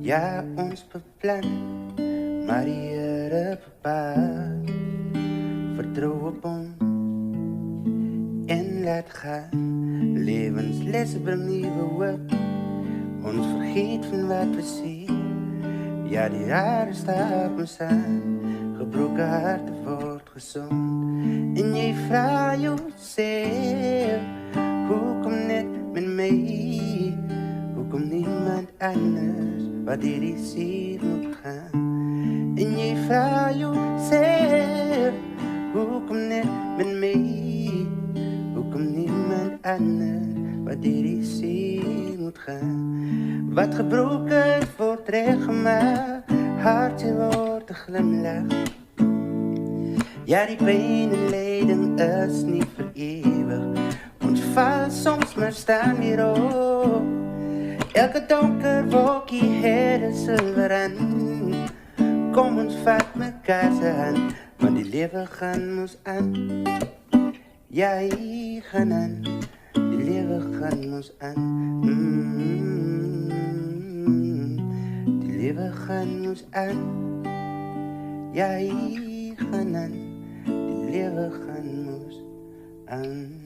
Ja, ons beplan, maar die Here bepaal. Vertrou op hom en laat gaan. Lewenslessen bring nieuwe hoop. Ons vergeet van wat we zien. Ja, die jaren staat ons aan. Gebroken harten wordt gezond. En jy vraagt jezelf, hoe kom net met mij? Hoe komt niemand anders wat die ziel moet gaan? En jy vraagt jezelf, hoe komt net met mij? Hoe komt niemand anders wat die ziel moet gaan? Wat gebroken wordt rechtgemaakt, hartje wordt een glimlach. Ja, die pijn en lijden is niet voor eeuwig. Ons valt soms, maar staan weer op. Elke donker wolkie heeft een zilver aan. Kom ons vat mekaar se hand, want die leven gaan ons aan. Ja, hier gaan aan, die leven gaan ons aan. Die leven gaan ons aan. Ja, hier gaan aan, die leven gaan ons aan.